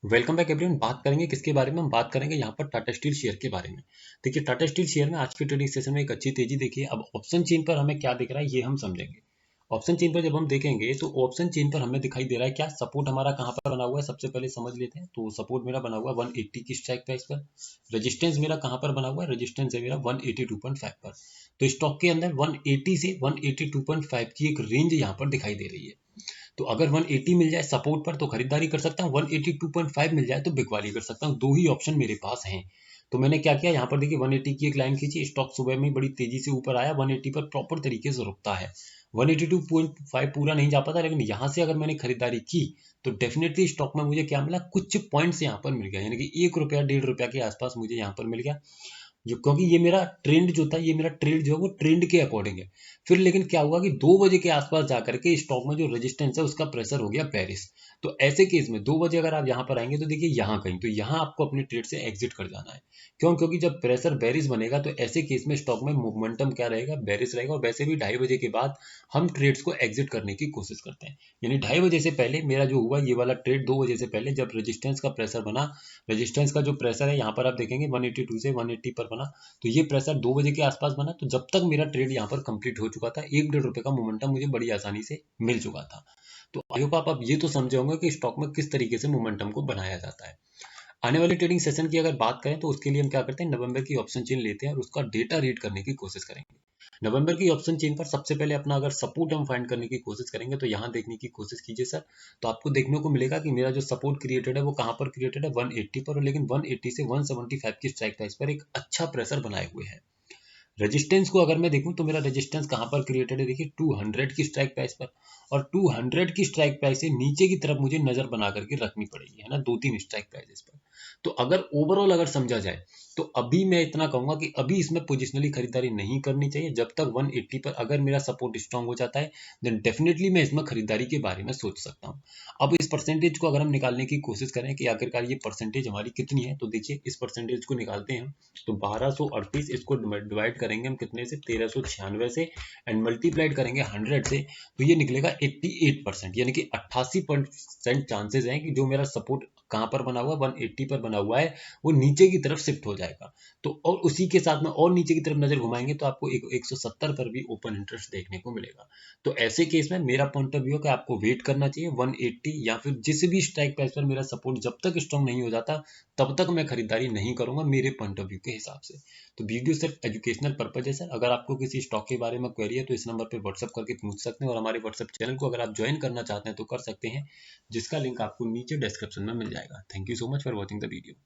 Welcome back everyone. बात करेंगे किसके बारे में? हम बात करेंगे यहाँ पर टाटा स्टील शेयर के बारे में। देखिए, टाटा स्टील शेयर में आज के ट्रेडिंग सेशन में एक अच्छी तेजी देखी है। अब ऑप्शन चेन पर हमें क्या दिख रहा है ये हम समझेंगे। ऑप्शन चेन पर जब हम देखेंगे तो ऑप्शन चेन पर हमें दिखाई दे रहा है क्या सपोर्ट हमारा कहाँ पर बना हुआ है, सबसे पहले समझ लेते हैं। तो सपोर्ट मेरा बना हुआ है 180 की स्ट्राइक प्राइस पर। रेजिस्टेंस मेरा कहाँ पर बना हुआ है? रेजिस्टेंस है मेरा 182.5 पर। तो स्टॉक के अंदर 180 से 182.5 की एक रेंज यहाँ पर दिखाई दे रही है। तो अगर 180 मिल जाए सपोर्ट पर तो खरीदारी कर सकता हूँ, 182.5 मिल जाए तो बिकवाली कर सकता हूँ। दो ही ऑप्शन मेरे पास हैं। तो मैंने क्या किया, यहाँ पर देखिए 180 की एक लाइन खींची, स्टॉक सुबह में बड़ी तेजी से ऊपर आया, 180 पर प्रॉपर तरीके से रुकता है। 182.5 पूरा नहीं जा पाता, लेकिन यहाँ से अगर मैंने खरीदारी की तो डेफिनेटली स्टॉक में मुझे क्या मिला, कुछ पॉइंट्स यहाँ पर मिल गया, यानी कि 1 रुपया 1.5 रुपया के आसपास मुझे यहाँ पर मिल गया। जो क्योंकि ये मेरा ट्रेंड जो था, ये मेरा ट्रेड जो है वो ट्रेंड के अकॉर्डिंग है। फिर लेकिन क्या हुआ कि 2 बजे के आसपास जाकर के स्टॉक में जो रेजिस्टेंस है उसका प्रेशर हो गया बेरिश। तो ऐसे केस में 2 बजे अगर आप यहाँ पर आएंगे तो देखिए यहाँ कहीं, तो यहाँ आपको अपने ट्रेड से एग्जिट कर जाना है। क्यों? क्योंकि जब प्रेशर बेरिश बनेगा तो ऐसे केस में स्टॉक में मोमेंटम क्या रहेगा, बेरिश रहेगा। और वैसे भी 2:30 बजे के बाद हम ट्रेड्स को एग्जिट करने की कोशिश करते हैं। यानी 2:30 बजे से पहले मेरा जो हुआ ये वाला ट्रेड, 2 बजे से पहले जब रेजिस्टेंस का प्रेशर बना, रेजिस्टेंस का जो प्रेशर है यहाँ पर आप देखेंगे 182 से 180 पर बना। तो ये प्रेशर 2 बजे के आसपास बना, तो जब तक मेरा ट्रेड यहाँ पर कंप्लीट हो चुका था, 1 1.5 रुपए का मोमेंटम मुझे बड़ी आसानी से मिल चुका था। तो आई होप आप अब ये तो समझे होंगे कि स्टॉक में किस तरीके से मोमेंटम को बनाया जाता है। आने वाले ट्रेडिंग सेशन की अगर बात करें तो उसके लिए हम क्या करते हैं, नवंबर की ऑप्शन चेन लेते हैं और उसका डेटा रीड करने की कोशिश करेंगे। नवंबर की ऑप्शन चेन पर सबसे पहले अपना अगर सपोर्ट हम फाइंड करने की कोशिश करेंगे तो यहाँ देखने की कोशिश कीजिए सर। तो आपको देखने को मिलेगा कि मेरा जो सपोर्ट क्रिएटेड है वो कहाँ पर क्रिएटेड है, 180 पर। लेकिन 180 से 175 की स्ट्राइक प्राइस पर एक अच्छा प्रेशर बनाए हुए है। रेजिस्टेंस को अगर मैं देखूं तो मेरा रेजिस्टेंस कहां पर क्रिएटेड है, देखिए 200 की स्ट्राइक प्राइस पर। और 200 की स्ट्राइक प्राइस से नीचे की तरफ मुझे नजर बना करके रखनी पड़ेगी, है ना, 2 3 स्ट्राइक प्राइसेस पर। तो अगर ओवरऑल अगर समझा जाए तो अभी मैं इतना कहूंगा कि अभी इसमें पोजिशनली खरीदारी नहीं करनी चाहिए। जब तक 180 पर अगर मेरा सपोर्ट स्ट्रांग हो जाता है देन डेफिनेटली मैं इसमें खरीदारी के बारे में सोच सकता हूँ। अब इस परसेंटेज को अगर हम निकालने की कोशिश करें कि आखिरकार ये परसेंटेज हमारी कितनी है, तो देखिए इस परसेंटेज को निकालते हैं हम। तो 1238 इसको डिवाइड करेंगे हम कितने से, 1396 से, एंड मल्टीप्लाइड करेंगे 100 से। तो ये निकलेगा 88%, यानी कि 88% चांसेस हैं कि जो मेरा सपोर्ट कहाँ पर बना हुआ है, 180 पर बना हुआ है, वो नीचे की तरफ शिफ्ट हो जाएगा। तो और उसी के साथ में और नीचे की तरफ नजर घुमाएंगे तो आपको 170 पर भी ओपन इंटरेस्ट देखने को मिलेगा। तो ऐसे केस में मेरा पॉइंट ऑफ व्यू है कि आपको वेट करना चाहिए 180 या फिर जिस भी स्ट्राइक प्राइस पर मेरा सपोर्ट जब तक स्ट्रांग नहीं हो जाता तब तक मैं खरीदारी नहीं करूंगा मेरे पॉइंट ऑफ व्यू के हिसाब से। तो वीडियो सिर्फ एजुकेशनल पर्पज है सर। अगर आपको किसी स्टॉक के बारे में क्वेरी है तो इस नंबर पर व्हाट्सअप करके पूछ सकते हैं, और हमारे व्हाट्सअप चैनल को अगर आप ज्वाइन करना चाहते हैं तो कर सकते हैं, जिसका लिंक आपको नीचे डिस्क्रिप्शन में मिल जाएगा। Thank you so much for watching the video.